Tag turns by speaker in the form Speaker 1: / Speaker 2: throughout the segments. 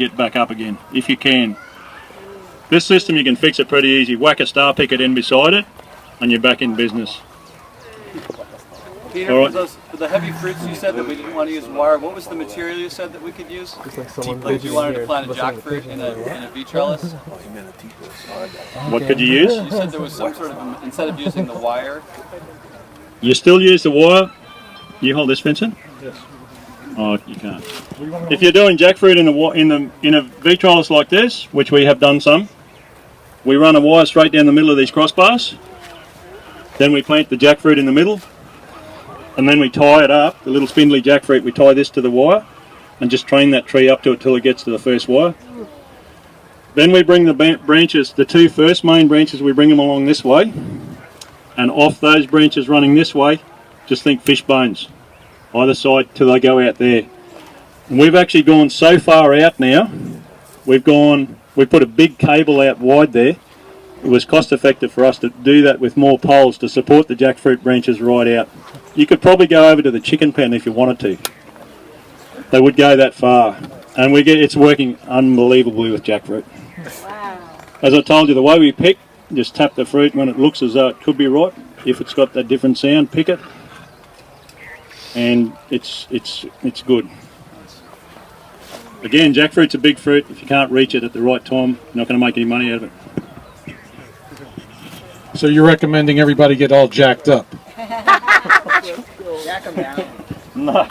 Speaker 1: get back up again, if you can. This system you can fix it pretty easy. Whack a star picket in beside it and you're back in business.
Speaker 2: Peter, right. For the heavy fruits you said that we didn't want to use wire, what was the material you said that we could use? Like you wanted to plant a jackfruit in a V-trellis?
Speaker 1: What could you use?
Speaker 2: You said there was some sort of, instead of using the wire.
Speaker 1: You still use the wire? You hold this, Vincent? Yes. Oh, you can't. If you're doing jackfruit in a V-trellis like this, which we have done some, we run a wire straight down the middle of these crossbars. Then we plant the jackfruit in the middle. And then we tie it up, the little spindly jackfruit, we tie this to the wire and just train that tree up to it till it gets to the first wire. Then we bring the branches, the two first main branches, we bring them along this way, and off those branches running this way, just think fish bones, either side till they go out there. And we've actually gone so far out now, we put a big cable out wide there. It was cost effective for us to do that with more poles to support the jackfruit branches right out. You could probably go over to the chicken pen if you wanted to. They would go that far. And it's working unbelievably with jackfruit. Wow. As I told you, the way we pick, just tap the fruit when it looks as though it could be right. If it's got that different sound, pick it. And it's good. Again, jackfruit's a big fruit. If you can't reach it at the right time, you're not going to make any money out of it.
Speaker 3: So you're recommending everybody get all jacked up?
Speaker 4: Jack them down.
Speaker 1: No.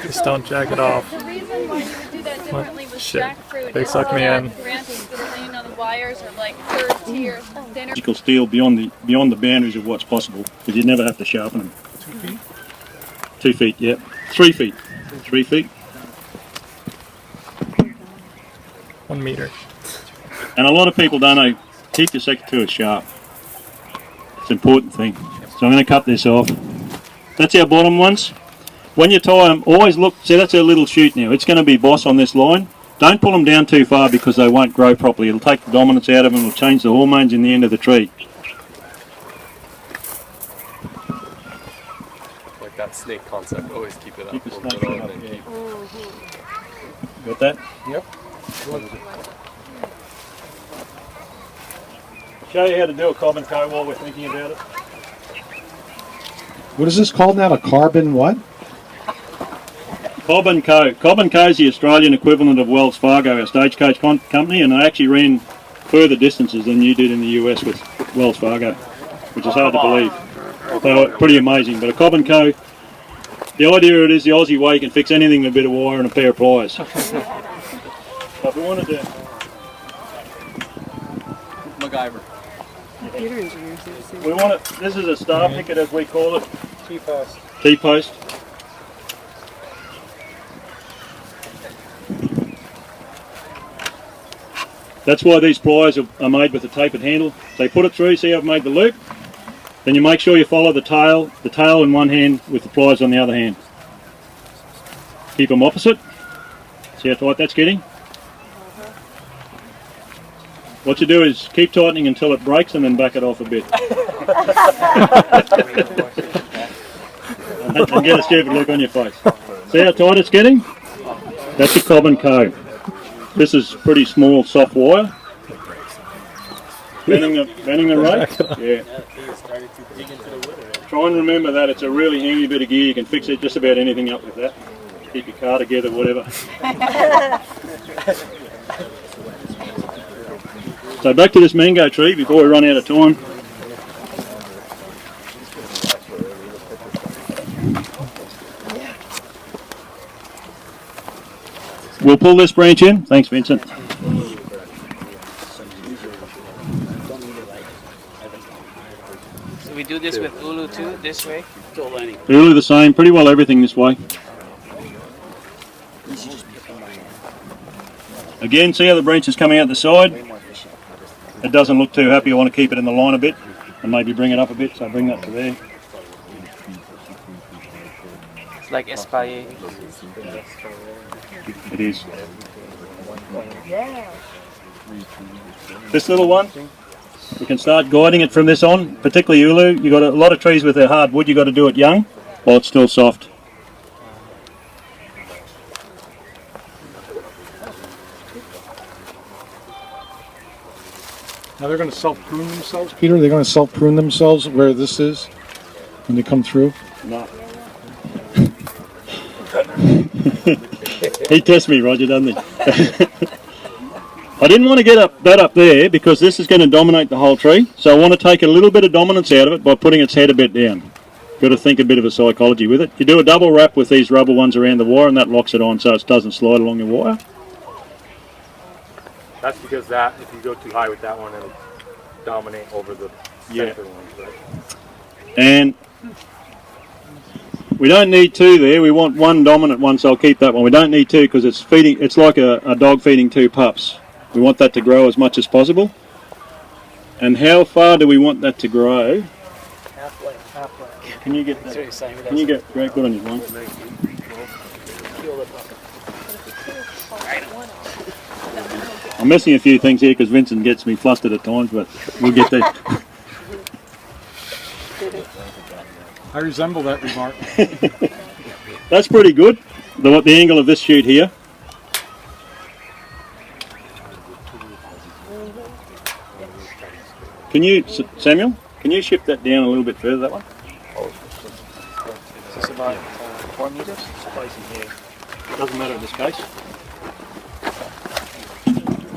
Speaker 5: Just don't jack it off.
Speaker 6: The reason why you do that differently with
Speaker 5: Shit.
Speaker 6: jackfruit
Speaker 5: They
Speaker 6: is
Speaker 5: suck me in.
Speaker 6: branches that are laying on the wires are like third tier thinner.
Speaker 1: Steel beyond the boundaries of what's possible, because you never have to sharpen them.
Speaker 5: 2 feet?
Speaker 1: 2 feet, yeah. 3 feet. 3 feet.
Speaker 5: 1 meter.
Speaker 1: And a lot of people don't know, keep your secateurs sharp. It's an important thing. So I'm going to cut this off. That's our bottom ones. When you tie them, always look, see that's our little shoot now. It's going to be boss on this line. Don't pull them down too far because they won't grow properly. It'll take the dominance out of them, it'll change the hormones in the end of the tree.
Speaker 7: Like that snake concept, always keep it up.
Speaker 1: Keep the snake up, yeah. Got that?
Speaker 3: Yep.
Speaker 1: Show you how to do a cob and co while we're thinking about it.
Speaker 3: What is this called now? A carbon what?
Speaker 1: Cob and Co. Cob and Co is the Australian equivalent of Wells Fargo, our stagecoach company, and they actually ran further distances than you did in the US with Wells Fargo, which is hard to believe. They were pretty amazing. But a Cob and Co, the idea of it is the Aussie way, you can fix anything with a bit of wire and a pair of pliers. So if we wanted to...
Speaker 2: MacGyver.
Speaker 1: We want it, this is a star picket as we call it.
Speaker 3: T-post.
Speaker 1: T-post. That's why these pliers are made with a tapered handle. They put it through, see how I've made the loop? Then you make sure you follow the tail in one hand with the pliers on the other hand. Keep them opposite. See how tight that's getting? What you do is keep tightening until it breaks and then back it off a bit. And get a stupid look on your face. See how tight it's getting? That's a Cob and Co. This is pretty small, soft wire. Bending the rake? Yeah. Try and remember that it's a really handy bit of gear. You can fix it just about anything up with that. Keep your car together, whatever. So back to this mango tree before we run out of time. We'll pull this branch in. Thanks, Vincent.
Speaker 4: So we do this with Ulu too, this way?
Speaker 1: Ulu the same, pretty well everything this way. Again, see how the branch is coming out the side? It doesn't look too happy. I want to keep it in the line a bit and maybe bring it up a bit, so bring that to there.
Speaker 4: It's like Espaye.
Speaker 1: It is. This little one, we can start guiding it from this on, particularly Ulu. You've got a lot of trees with their hard wood, you've got to do it young while it's still soft.
Speaker 3: Now they're going to self-prune themselves, Peter? They're going to self-prune themselves where this is when they come through?
Speaker 1: No. He tests me, Roger, doesn't he? I didn't want to get that up there because this is going to dominate the whole tree. So I want to take a little bit of dominance out of it by putting its head a bit down. Got to think a bit of a psychology with it. You do a double wrap with these rubber ones around the wire and that locks it on so it doesn't slide along the wire.
Speaker 7: That's because that, if you go too high with that one, it'll dominate over the center ones, right?
Speaker 1: And we don't need two there. We want one dominant one, so I'll keep that one. We don't need two because it's feeding. It's like a dog feeding two pups. We want that to grow as much as possible. And how far do we want that to grow?
Speaker 4: Halfway.
Speaker 1: Can you get that?
Speaker 4: That's what you're saying.
Speaker 1: Can you get great good on your one? I'm missing a few things here because Vincent gets me flustered at times, but we'll get there.
Speaker 3: I resemble that remark.
Speaker 1: That's pretty good. The angle of this shoot here. Can you, Samuel? Can you shift that down a little bit further? That one.
Speaker 4: Is this about 4 meters?
Speaker 1: Doesn't matter in this case.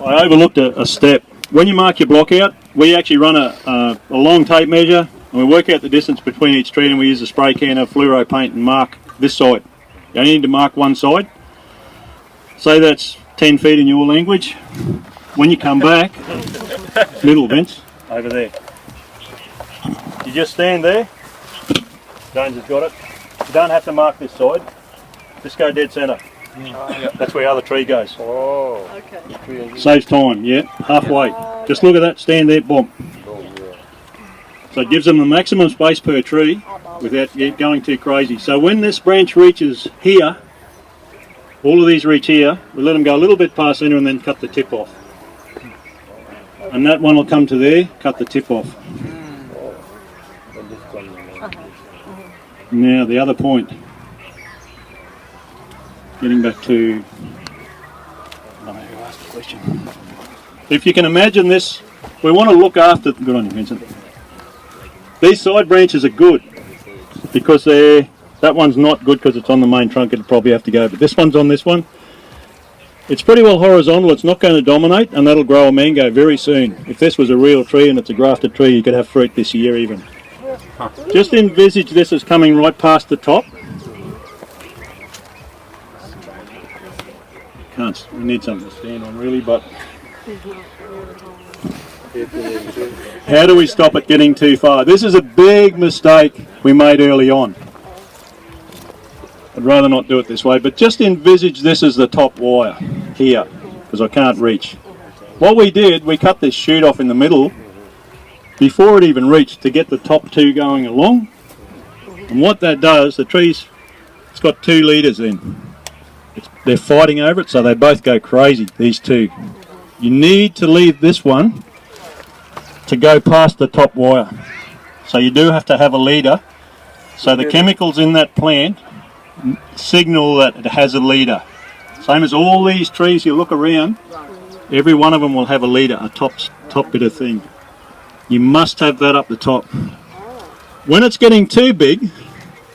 Speaker 1: I overlooked a step. When you mark your block out, we actually run a long tape measure and we work out the distance between each tree and we use a spray can of fluoro paint and mark this side. You only need to mark one side. Say that's 10 feet in your language. When you come back, middle Vince, over there. You just stand there. Jones has got it. You don't have to mark this side. Just go dead centre. That's where the other tree goes.
Speaker 7: Oh.
Speaker 6: Okay.
Speaker 1: Saves time, yeah, halfway. Just look at that, stand there, boom. So it gives them the maximum space per tree without going too crazy. So when this branch reaches here, all of these reach here, we let them go a little bit past center and then cut the tip off. And that one will come to there, cut the tip off. Now the other point. Getting back to, I don't know who asked the question. If you can imagine this, we want to look after, good on you Vincent. These side branches are good because that one's not good because it's on the main trunk, it'll probably have to go, but this one's on this one. It's pretty well horizontal, it's not going to dominate and that'll grow a mango very soon. If this was a real tree and it's a grafted tree, you could have fruit this year even. Just envisage this as coming right past the top. Can't, we need something to stand on really, but how do we stop it getting too far? This is a big mistake we made early on. I'd rather not do it this way, but just envisage this as the top wire here, because I can't reach. What we did, we cut this shoot off in the middle before it even reached to get the top two going along. And what that does, the tree's, it's got 2 leaders in. They're fighting over it, so they both go crazy, these two. You need to leave this one to go past the top wire. So you do have to have a leader. So the chemicals in that plant signal that it has a leader. Same as all these trees you look around, every one of them will have a leader, a top bit of thing. You must have that up the top. When it's getting too big,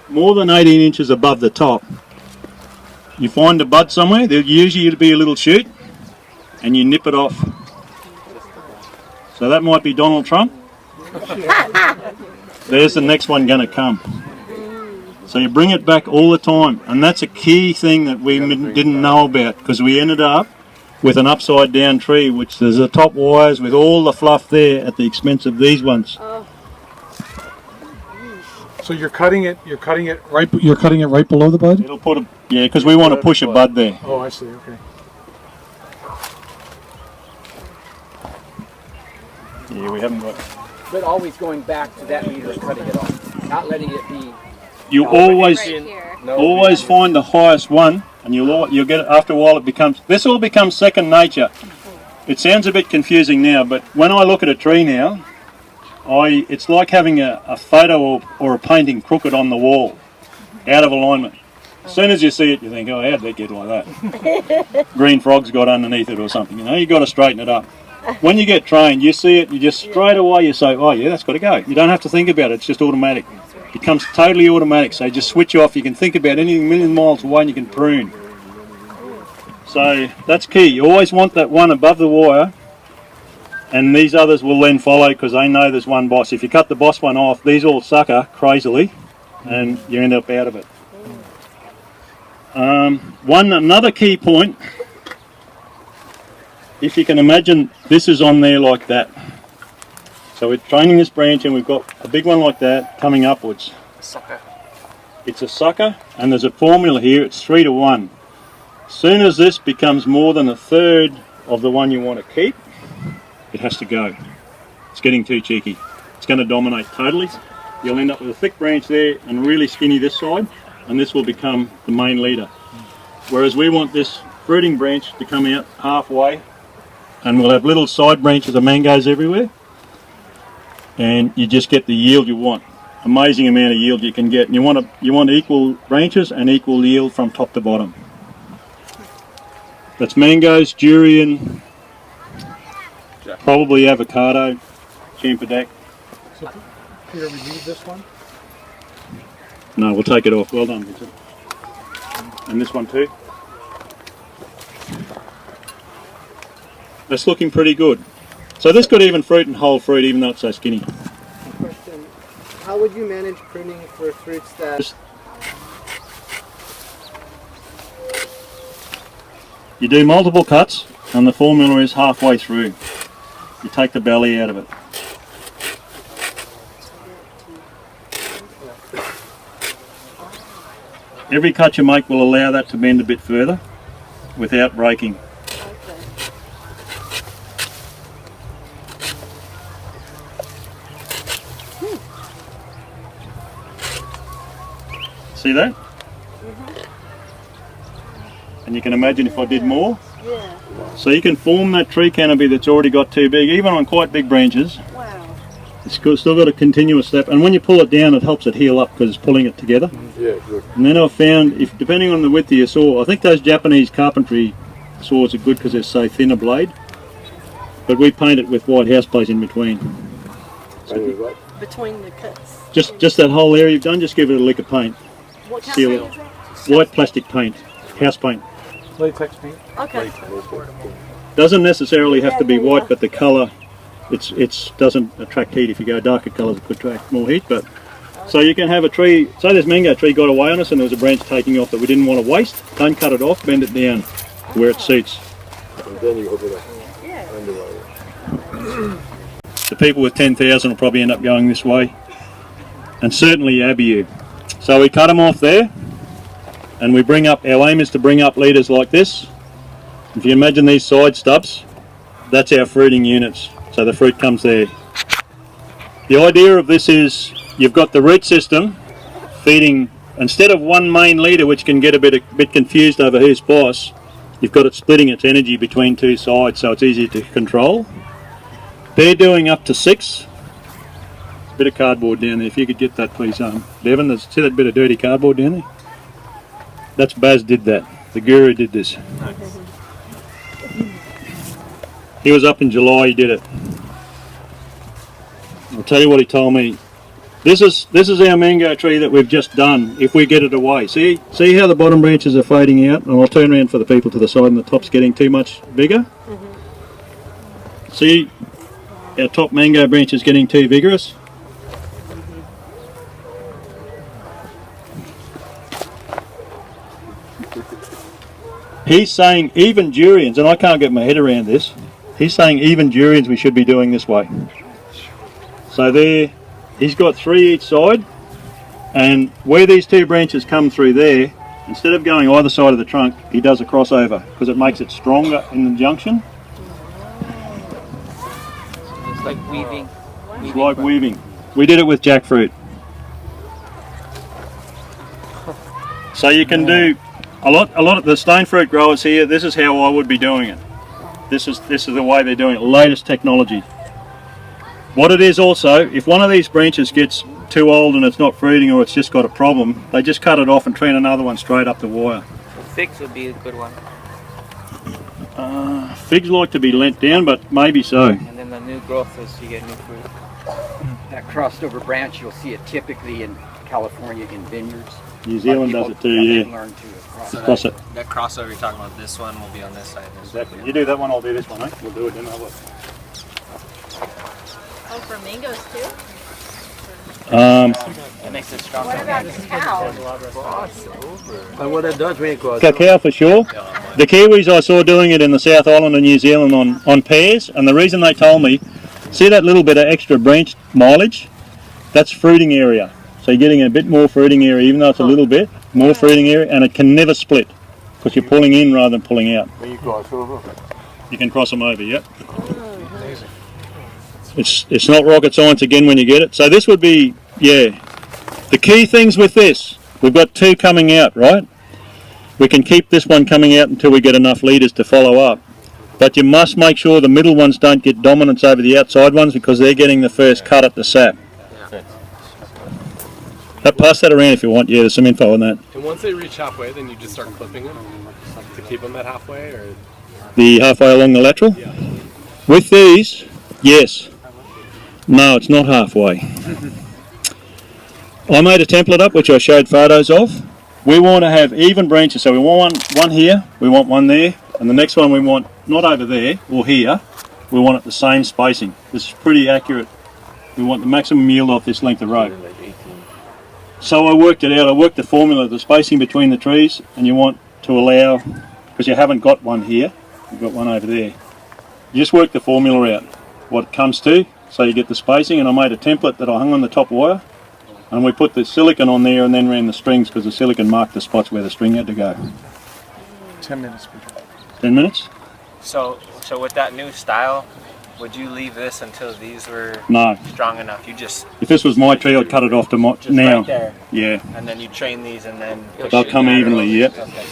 Speaker 1: more than 18 inches above the top, you find a bud somewhere, there'll usually be a little shoot, and you nip it off. So that might be Donald Trump. There's the next one going to come. So you bring it back all the time, and that's a key thing that we didn't know about, because we ended up with an upside down tree, which there's the top wires with all the fluff there at the expense of these ones.
Speaker 3: So you're cutting it right below the bud?
Speaker 1: It'll put a, yeah, because we want to push a bud there.
Speaker 3: Oh, I see, okay.
Speaker 1: Yeah, we haven't got.
Speaker 8: But always going back to that meter and cutting it off, not letting it be.
Speaker 1: You always
Speaker 6: Right here.
Speaker 1: always find the highest one, and you'll get it after a while. It becomes, this all becomes second nature. It sounds a bit confusing now, but when I look at a tree now, it's like having a photo or a painting crooked on the wall, out of alignment. As soon as you see it, you think, oh, how'd that get like that? Green frogs got underneath it or something. You know, you've got to straighten it up. when you get trained, you see it, you just straight away you say, oh yeah, that's got to go. You don't have to think about it, it's just automatic. It becomes totally automatic, so you just switch off, you can think about anything a million miles away and you can prune. So that's key, you always want that one above the wire, and these others will then follow because they know there's one boss. If you cut the boss one off, these all sucker crazily and you end up out of it. Another key point, if you can imagine, this is on there like that. So we're training this branch and we've got a big one like that coming upwards.
Speaker 4: Sucker.
Speaker 1: It's a sucker, and there's a formula here, it's 3 to 1. As soon as this becomes more than a third of the one you want to keep, it has to go. It's getting too cheeky. It's going to dominate totally. You'll end up with a thick branch there and really skinny this side, and this will become the main leader. Whereas we want this fruiting branch to come out halfway, and we'll have little side branches of mangoes everywhere, and you just get the yield you want. Amazing amount of yield you can get, and you want equal branches and equal yield from top to bottom. That's mangoes, durian, probably avocado, champerdack.
Speaker 3: So, Peter, we leave this one?
Speaker 1: No, we'll take it off. Well done, Vincent. And this one too. That's looking pretty good. So this could even fruit and whole fruit, even though it's so skinny.
Speaker 9: Question: how would you manage pruning for fruits that?
Speaker 1: You do multiple cuts, and the formula is halfway through. You take the belly out of it. Every cut you make will allow that to bend a bit further without breaking. See that? And you can imagine if I did more.
Speaker 9: Yeah.
Speaker 1: So you can form that tree canopy that's already got too big, even on quite big branches.
Speaker 9: Wow.
Speaker 1: It's still got a continuous step, and when you pull it down it helps it heal up because it's pulling it together.
Speaker 7: Yeah, good.
Speaker 1: And then I've found, if depending on the width of your saw, I think those Japanese carpentry saws are good because they're so thin a blade, but we paint it with white house plates in between. So
Speaker 9: Between the cuts.
Speaker 1: just that whole area you've done, just give it a lick of paint.
Speaker 9: What kind
Speaker 1: Seal
Speaker 9: of
Speaker 1: it.
Speaker 9: paint is that?
Speaker 1: White plastic paint, house paint.
Speaker 3: Latex paint.
Speaker 9: Okay.
Speaker 1: Doesn't necessarily have to be white, but the colour, it doesn't attract heat. If you go darker colours, it could attract more heat. But so you can have a tree. Say this mango tree got away on us, and there was a branch taking off that we didn't want to waste. Don't cut it off. Bend it down to where it suits.
Speaker 7: And then you hook it up.
Speaker 1: The people with 10,000 will probably end up going this way, and certainly HFUU. So we cut them off there, and we bring up. Our aim is to bring up leaders like this. If you imagine these side stubs, that's our fruiting units. So the fruit comes there. The idea of this is you've got the root system feeding, instead of one main leader which can get a bit confused over who's boss, you've got it splitting its energy between two sides so it's easy to control. They're doing up to 6. There's a bit of cardboard down there, if you could get that please, Devon. See that bit of dirty cardboard down there? That's Baz did that. The guru did this. He was up in July, he did it. I'll tell you what he told me. This is our mango tree that we've just done, if we get it away. See how the bottom branches are fading out? And I'll turn around for the people to the side, and the top's getting too much bigger. See, our top mango branch is getting too vigorous. He's saying even durians, and I can't get my head around this, he's saying even durians we should be doing this way. So there, he's got 3 each side, and where these 2 branches come through there, instead of going either side of the trunk, he does a crossover because it makes it stronger in the junction.
Speaker 4: It's like weaving.
Speaker 1: It's like weaving. We did it with jackfruit. So you can do a lot of the stone fruit growers here. This is how I would be doing it. This is the way they're doing it. Latest technology. What it is also, if one of these branches gets too old and it's not fruiting or it's just got a problem, they just cut it off and train another one straight up the wire.
Speaker 4: Figs would be a good one.
Speaker 1: Figs like to be lent down, but maybe so.
Speaker 4: And then the new growth is you get new fruit.
Speaker 8: That crossed over branch, you'll see it typically in California in vineyards.
Speaker 1: New Zealand does it too,
Speaker 8: they've
Speaker 1: yeah.
Speaker 8: learned to cross
Speaker 4: So
Speaker 1: Cross it.
Speaker 4: that crossover you're talking about, this one will be on this side. This
Speaker 1: Exactly. You do that one, I'll do this one, eh? We'll do it then.
Speaker 6: Oh, for mangoes too?
Speaker 4: It makes it stronger.
Speaker 6: What about cacao?
Speaker 9: And what that does when it goes
Speaker 1: Cacao for sure. The Kiwis I saw doing it in the South Island of New Zealand on pears, and the reason they told me, see that little bit of extra branch mileage? That's fruiting area. So you're getting a bit more fruiting area, even though it's a little bit more fruiting area, and it can never split because you're pulling in rather than pulling out.
Speaker 7: When you cross over.
Speaker 1: You can cross them over, yep. It's not rocket science again when you get it. So this would be, yeah. The key things with this, we've got two coming out, right? We can keep this one coming out until we get enough litres to follow up. But you must make sure the middle ones don't get dominance over the outside ones because they're getting the first cut at the sap. Pass that around if you want, yeah, there's some info on that.
Speaker 10: And once they reach halfway, then you just start clipping them to keep them at halfway, or?
Speaker 1: The halfway along the lateral?
Speaker 10: Yeah.
Speaker 1: With these, yes. No, it's not halfway. I made a template up which I showed photos of. We want to have even branches, so we want one here, we want one there, and the next one we want not over there or here, we want it the same spacing. This is pretty accurate. We want the maximum yield off this length of rope. So I worked it out, I worked the formula, the spacing between the trees, and you want to allow, because you haven't got one here, you've got one over there. You just work the formula out, what it comes to, so you get the spacing, and I made a template that I hung on the top wire, and we put the silicone on there and then ran the strings, because the silicone marked the spots where the string had to go.
Speaker 3: 10 minutes.
Speaker 1: 10 minutes?
Speaker 4: So with that new style, would you leave this until these were
Speaker 1: No.
Speaker 4: strong enough? You just
Speaker 1: If this was my tree, I'd cut it off to
Speaker 4: just
Speaker 1: now.
Speaker 4: right there,
Speaker 1: Yeah,
Speaker 4: and then you train these, and then
Speaker 1: they'll come evenly, yep.
Speaker 4: Okay.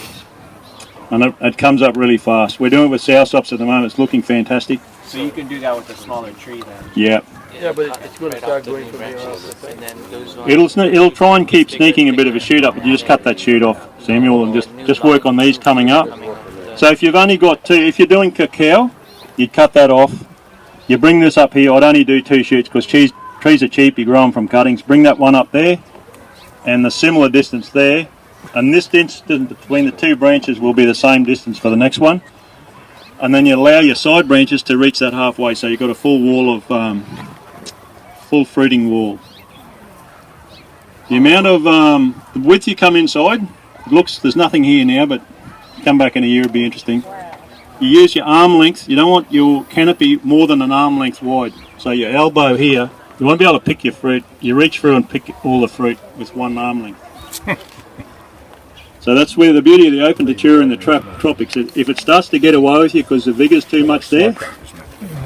Speaker 1: And it comes up really fast. We're doing it with sourshops at the moment, it's looking fantastic.
Speaker 4: So you can do that with a smaller tree then.
Speaker 1: Yeah.
Speaker 9: Yeah, but it's going to
Speaker 4: Right
Speaker 9: start
Speaker 4: off the
Speaker 9: going
Speaker 4: new
Speaker 9: from here
Speaker 4: branches,
Speaker 9: off.
Speaker 4: and then those ones.
Speaker 1: It'll try and keep sneaking a bit of a shoot up, but you just cut that shoot off, Samuel, and just work on these coming up. So if you've only got two, if you're doing cacao, you'd cut that off. You bring this up here. I'd only do 2 shoots because trees are cheap. You grow them from cuttings. Bring that one up there, and the similar distance there, and this distance between the two branches will be the same distance for the next one. And then you allow your side branches to reach that halfway, so you've got a full wall of full fruiting wall. The amount of the width you come inside, it looks, there's nothing here now, but come back in a year, it'd be interesting. You use your arm length. You don't want your canopy more than an arm length wide. So your elbow here, you won't be able to pick your fruit. You reach through and pick all the fruit with one arm length. So that's where the beauty of the open Tatura in the tropics. If it starts to get away with you because the vigor's too much there,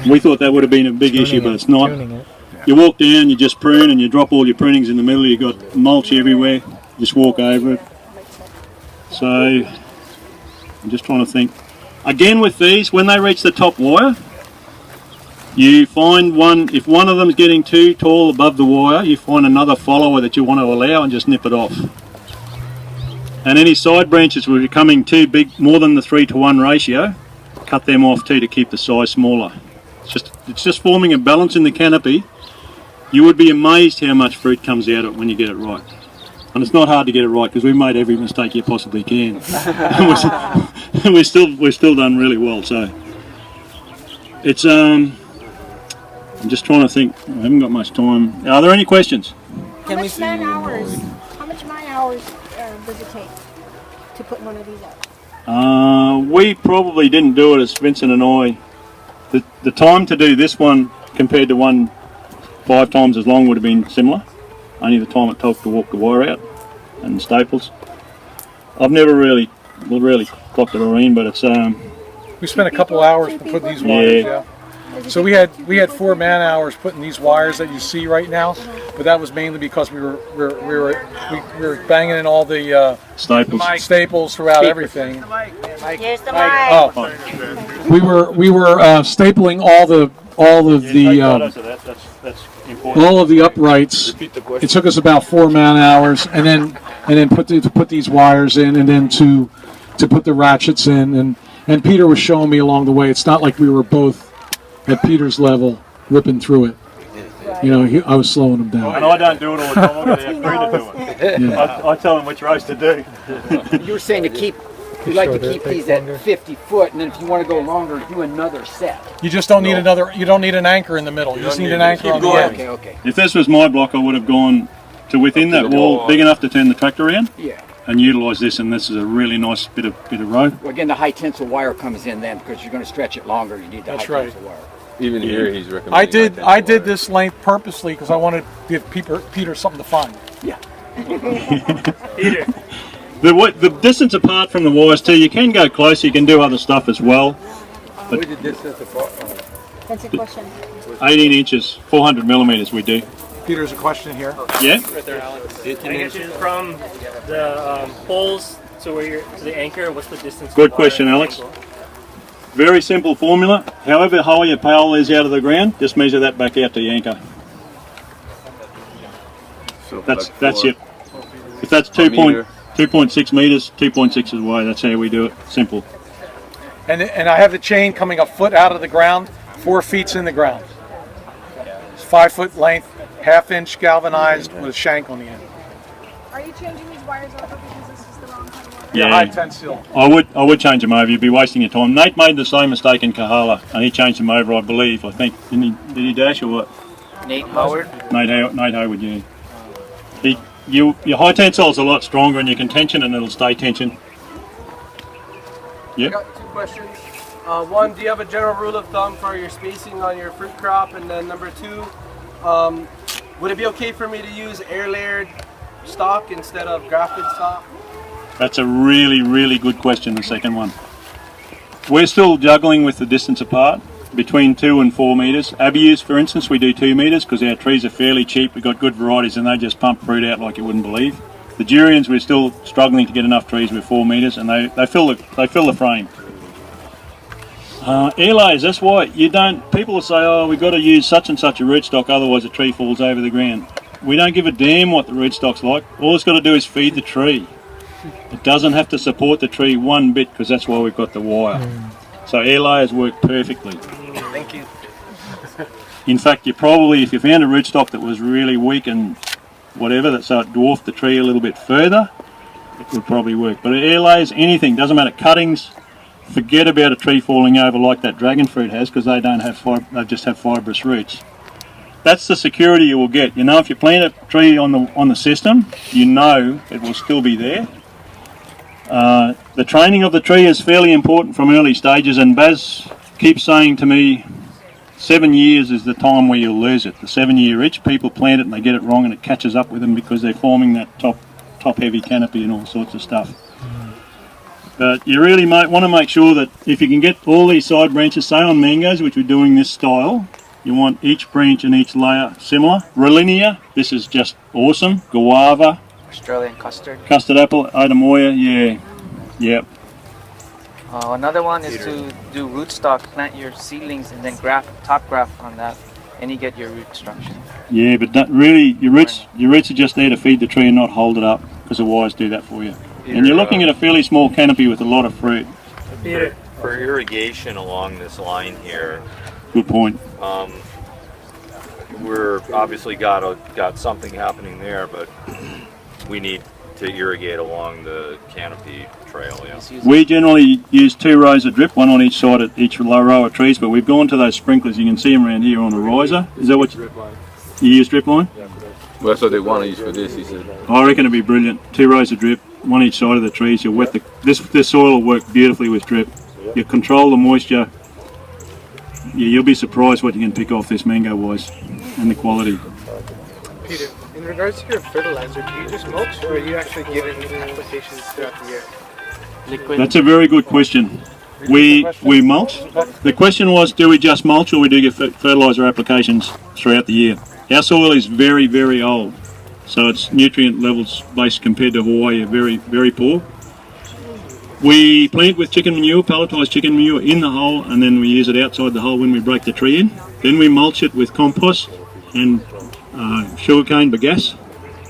Speaker 1: we thought that would have been a big issue, but it's not. You walk down, you just prune, and you drop all your prunings in the middle. You've got mulch everywhere. Just walk over it. So I'm just trying to think. Again with these, when they reach the top wire, you find one, if one of them is getting too tall above the wire, you find another follower that you want to allow and just nip it off. And any side branches were becoming too big, more than the 3-to-1 ratio, cut them off too to keep the size smaller. It's just forming a balance in the canopy. You would be amazed how much fruit comes out of it when you get it right. And it's not hard to get it right because we've made every mistake you possibly can. And we're still done really well. So it's I'm just trying to think. I haven't got much time. Are there any questions?
Speaker 11: How much man hours does it take to put one of these up?
Speaker 1: We probably didn't do it as Vincent and I. The time to do this one compared to one 5 times as long would have been similar. Only the time it took to walk the wire out and the staples. I've never really clocked it or in, but it's
Speaker 3: We spent a couple hours to put these wires, yeah. So we had 4 man hours putting these wires that you see right now, but that was mainly because we were banging in all the staples throughout everything.
Speaker 11: Here's the mic.
Speaker 3: Oh, we were stapling all of the uprights. It took us about 4 man hours, and then put these wires in, and then to put the ratchets in, And Peter was showing me along the way. It's not like we were both at Peter's level ripping through it. You know, I was slowing him down.
Speaker 1: And I don't do it all the time. I'm going to have Peter do it.
Speaker 3: Yeah.
Speaker 1: I tell him which rows to do.
Speaker 8: You were saying you like to keep these at 50 foot, and then if you want to go longer, do another set.
Speaker 3: You just don't need you don't need an anchor in the middle. You just need an anchor on the end.
Speaker 8: Okay.
Speaker 1: If this was my block, I would have gone to within that wall, big enough to turn the tractor around.
Speaker 8: Yeah.
Speaker 1: And utilise this, and this is a really nice bit of row.
Speaker 8: Well, again, the high tensile wire comes in then because you're going to stretch it longer. You need the high tensile wire.
Speaker 10: Even here, he's recommending.
Speaker 3: I did this length purposely because I wanted to give Peter something to find.
Speaker 8: Yeah.
Speaker 1: Peter. The distance apart from the wires too, you can go closer. You can do other stuff as well. But
Speaker 11: That's a question.
Speaker 1: 18 inches, 400 millimeters. We do.
Speaker 3: Peter's a question here.
Speaker 1: Yeah.
Speaker 12: Right there, Alex. Can I get you from the poles to where you're to the anchor? What's the distance?
Speaker 1: Good question, Alex. Very simple formula. However high your pole is out of the ground, just measure that back out to your anchor. So that's it. If that's 2.6 meters, 2.6 is wide. That's how we do it. Simple.
Speaker 3: And I have the chain coming a foot out of the ground, 4 feet's in the ground. It's 5 foot length, half-inch galvanized with a shank on the end.
Speaker 11: Are you changing these wires over because this is the wrong kind of wire?
Speaker 3: Yeah, high tensile.
Speaker 1: I would change them over. You'd be wasting your time. Nate made the same mistake in Kahala, and he changed them over, I believe. I think did he dash or what?
Speaker 4: Nate Howard.
Speaker 1: Nate Howard, yeah. Your high tensile is a lot stronger, and you can tension and it'll stay tension.
Speaker 13: I got 2 questions. One, do you have a general rule of thumb for your spacing on your fruit crop? And then number 2, would it be okay for me to use air layered stock instead of grafted stock?
Speaker 1: That's a really, really good question, the second one. We're still juggling with the distance apart between 2 and 4 meters. Abius, for instance, we do 2 meters because our trees are fairly cheap. We've got good varieties and they just pump fruit out like you wouldn't believe. The durians, we're still struggling to get enough trees with 4 meters, and they fill the frame. Air layers, that's why you don't. People will say, "Oh, we've got to use such and such a rootstock, otherwise the tree falls over the ground." We don't give a damn what the rootstock's like. All it's got to do is feed the tree. It doesn't have to support the tree one bit because that's why we've got the wire. So air layers work perfectly.
Speaker 4: Thank you.
Speaker 1: In fact, you probably, if you found a rootstock that was really weak and whatever, so it dwarfed the tree a little bit further, it would probably work. But air layers, anything, doesn't matter. Cuttings, forget about a tree falling over like that dragon fruit has because they don't have they just have fibrous roots. That's the security you will get. You know, if you plant a tree on the system, you know it will still be there. The training of the tree is fairly important from early stages, and Baz keeps saying to me, 7 years is the time where you'll lose it. The 7-year itch, people plant it and they get it wrong and it catches up with them because they're forming that top heavy canopy and all sorts of stuff. But you really want to make sure that if you can get all these side branches, say on mangoes, which we're doing this style, you want each branch and each layer similar. Relinia, this is just awesome. Guava.
Speaker 4: Australian custard.
Speaker 1: Custard apple, Otamoya, yeah. Yep.
Speaker 4: Another one is to do rootstock, plant your seedlings and then top graft on that, and you get your root structure.
Speaker 1: Yeah, but really, your roots are just there to feed the tree and not hold it up, because the wires do that for you. And you're looking at a fairly small canopy with a lot of fruit.
Speaker 14: For irrigation along this line here.
Speaker 1: Good point.
Speaker 14: We're obviously got something happening there, but we need to irrigate along the canopy trail. Yeah.
Speaker 1: We generally use 2 rows of drip, one on each side of each row of trees, but we've gone to those sprinklers. You can see them around here on a riser. Is that what you use? Drip line?
Speaker 10: Well, that's what they want to use for this, he said.
Speaker 1: I reckon it'd be brilliant. 2 rows of drip, one each side of the trees. You wet this soil will work beautifully with drip. You control the moisture. Yeah, you'll be surprised what you can pick off this mango wise and the quality.
Speaker 9: Peter, in regards to your fertilizer, do you just mulch or are you actually giving applications throughout the year?
Speaker 4: Liquid.
Speaker 1: That's a very good question. We mulch. The question was, do we just mulch or we do get fertilizer applications throughout the year? Our soil is very, very old, so its nutrient levels based compared to Hawaii are very, very poor. We plant with chicken manure, pelletized chicken manure in the hole, and then we use it outside the hole when we break the tree in. Then we mulch it with compost and sugarcane bagasse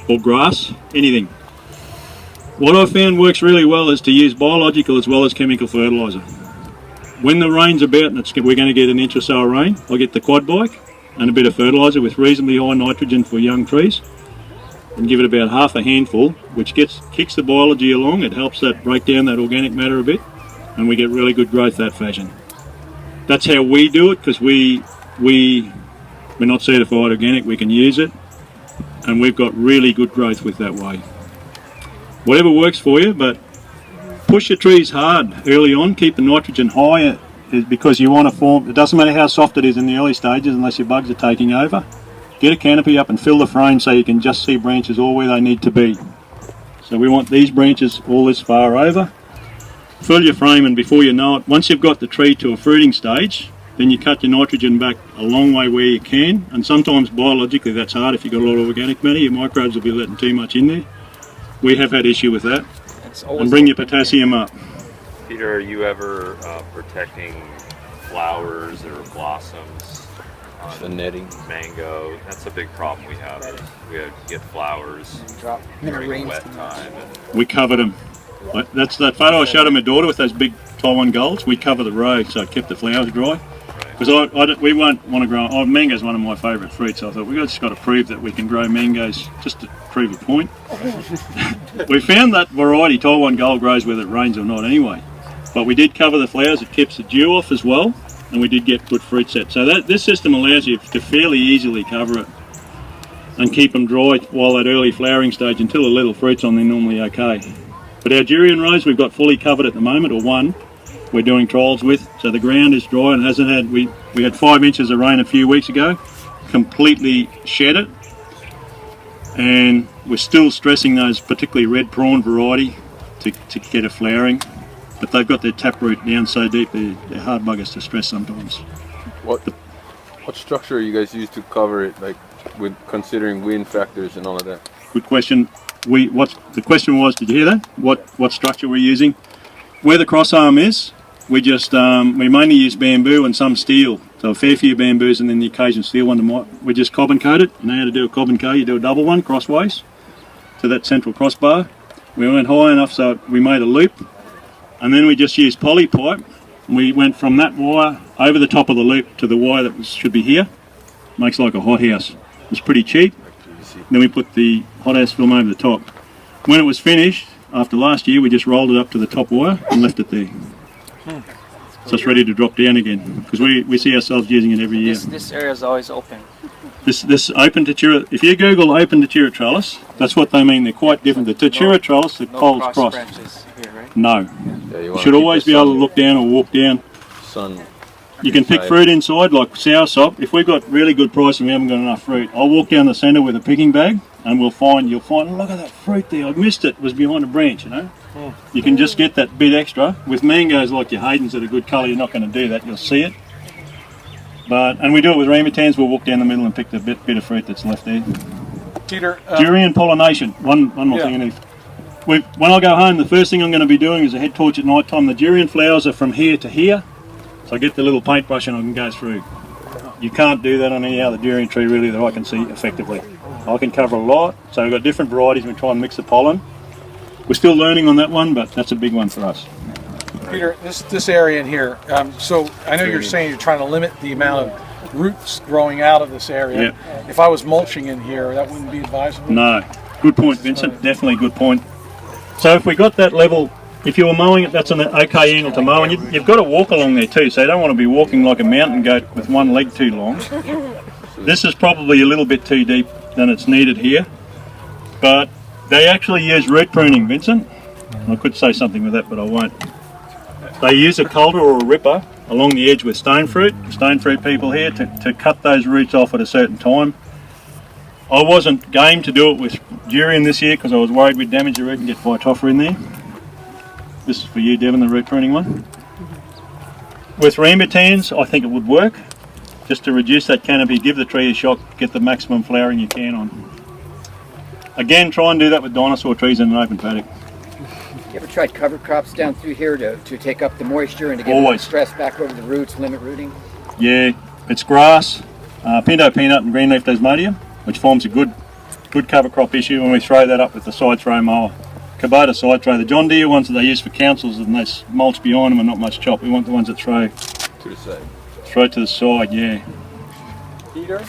Speaker 1: or grass, anything. What I've found works really well is to use biological as well as chemical fertiliser. When the rain's about and we're going to get an inch or so of rain, I'll get the quad bike and a bit of fertiliser with reasonably high nitrogen for young trees and give it about half a handful, which kicks the biology along. It helps that break down that organic matter a bit, and we get really good growth that fashion. That's how we do it, because we're not certified organic. We can use it, and we've got really good growth with that way. Whatever works for you, but push your trees hard early on. Keep the nitrogen high, because you want to form. It doesn't matter how soft it is in the early stages unless your bugs are taking over. Get a canopy up and fill the frame so you can just see branches all where they need to be. So we want these branches all this far over. Fill your frame, and before you know it, once you've got the tree to a fruiting stage, then you cut your nitrogen back a long way where you can. And sometimes biologically that's hard. If you've got a lot of organic matter, your microbes will be letting too much in there. We have had issue with that. And bring your potassium up.
Speaker 14: Peter, are you ever protecting flowers or blossoms?
Speaker 15: The netting.
Speaker 14: Mango, that's a big problem we have. We get flowers during wet time.
Speaker 1: We cover them. That's that photo I showed of my daughter with those big Taiwan golds. We cover the road so it kept the flowers dry. Because we won't want to grow. Mango is one of my favourite fruits. So I thought we've just got to prove that we can grow mangoes just to prove a point. We found that variety Taiwan gold grows whether it rains or not anyway. But we did cover the flowers. It keeps the dew off as well. And we did get good fruit set. So this system allows you to fairly easily cover it and keep them dry while that early flowering stage until a little fruit's on, they're normally okay. But our durian rows we've got fully covered at the moment, or one we're doing trials with. So the ground is dry and hasn't had, we had 5 inches of rain a few weeks ago, completely shed it. And we're still stressing those particularly red prawn variety to get a flowering. But they've got their taproot down so deep, they're hard buggers to stress sometimes.
Speaker 15: What structure you guys use to cover it, like with considering wind factors and all of that?
Speaker 1: Good question. The question was, did you hear that? What structure we're using? Where the cross arm is, we just we mainly use bamboo and some steel. So a fair few bamboos and then the occasional steel one. We just cob and coat it. You know how to do a cob and coat? You do a double one crossways to that central crossbar. We went high enough so we made a loop. And then we just used poly pipe. We went from that wire over the top of the loop to the wire that should be here. Makes like a hothouse. It's pretty cheap. Then we put the hothouse film over the top. When it was finished, after last year, we just rolled it up to the top wire and left it there. So it's ready to drop down again, because we see ourselves using it every year.
Speaker 4: This area is always open.
Speaker 1: This open Tatura, if you Google open Tatura trellis, that's what they mean. They're quite different. The Tatura trellis, the poles cross.
Speaker 4: Here, right?
Speaker 1: No. Yeah, you should always be able to look down or walk down.
Speaker 15: Sun.
Speaker 1: You can pick fruit inside, like soursop. If we've got really good price and we haven't got enough fruit, I'll walk down the centre with a picking bag and you'll find, look at that fruit there, I missed it, it was behind a branch, you know. You can just get that bit extra. With mangoes like your Haydens that are good colour, you're not going to do that, you'll see it. And we do it with ramutans, we'll walk down the middle and pick the bit of fruit that's left there.
Speaker 3: Peter,
Speaker 1: durian pollination, one more thing. When I go home, the first thing I'm going to be doing is a head torch at night time. The durian flowers are from here to here, so I get the little paintbrush and I can go through. You can't do that on any other durian tree really that I can see effectively. I can cover a lot, so we've got different varieties, we try and mix the pollen. We're still learning on that one, but that's a big one for us.
Speaker 3: Peter, this area in here, so I know you're saying you're trying to limit the amount of roots growing out of this area.
Speaker 1: Yeah.
Speaker 3: If I was mulching in here, that wouldn't be advisable?
Speaker 1: No. Good point, Vincent. Definitely good point. So if we got that level, if you were mowing it, that's an okay angle to mow, and you've got to walk along there too, so you don't want to be walking like a mountain goat with one leg too long. This is probably a little bit too deep than it's needed here, but they actually use root pruning, Vincent. I could say something with that, but I won't. They use a coulter or a ripper along the edge with stone fruit people here, to cut those roots off at a certain time. I wasn't game to do it with durian this year because I was worried we'd damage the root and get phytophthora in there. This is for you, Devon, the root pruning one. With rambutans, I think it would work, just to reduce that canopy, give the tree a shock, get the maximum flowering you can on. Again, try and do that with dinosaur trees in an open paddock.
Speaker 8: You ever tried cover crops down through here to take up the moisture and to get the stress back over the roots, limit rooting?
Speaker 1: Yeah, it's grass, pinto peanut and greenleaf desmodium, which forms a good cover crop issue when we throw that up with the side throw mower. Kubota side tray. The John Deere ones that they use for councils and they mulch behind them and not much chop. We want the ones that throw
Speaker 15: to the side.
Speaker 1: Straight to the side, yeah.
Speaker 16: Peter,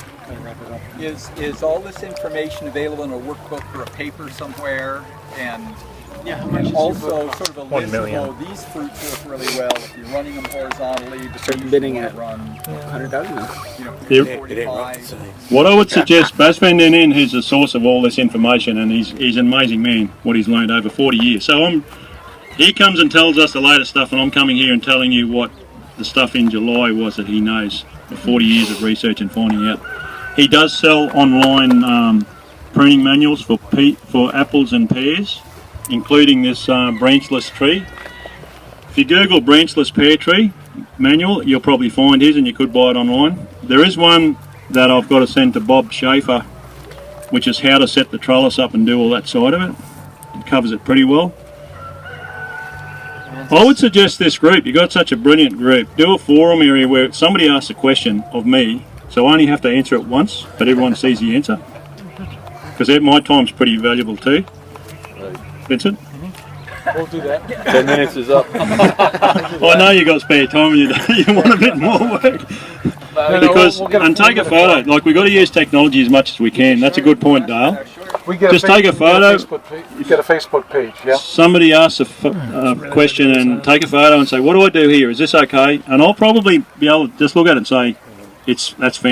Speaker 16: is all this information available in a workbook or a paper somewhere? And also sort of a list of, oh, these fruits work really well if you're running them horizontally.
Speaker 8: Start bidding at 100,000.
Speaker 16: You know, 45.
Speaker 1: What I would suggest, Bas van den Ende, he's the source of all this information, and he's an amazing man, what he's learned over 40 years. So he comes and tells us the latest stuff, and I'm coming here and telling you what the stuff in July was that he knows for 40 years of research and finding out. He does sell online pruning manuals for apples and pears, including this branchless tree. If you Google branchless pear tree manual, you'll probably find his, and you could buy it online. There is one that I've got to send to Bob Schaefer, which is how to set the trellis up and do all that side of it. It covers it pretty well. I would suggest this group, you've got such a brilliant group, do a forum area where somebody asks a question of me, so I only have to answer it once, but everyone sees the answer. Because my time's pretty valuable too. Vincent?
Speaker 3: We'll do that.
Speaker 15: 10 minutes is up.
Speaker 1: I know you got spare time and you want a bit more work. Because, and take a photo, like we've got to use technology as much as we can. That's a good point, Dale. Just take a photo.
Speaker 3: You get a Facebook page, yeah?
Speaker 1: Somebody asks a question and take a photo and say, what do I do here? Is this okay? And I'll probably be able to just look at it and say, that's fantastic.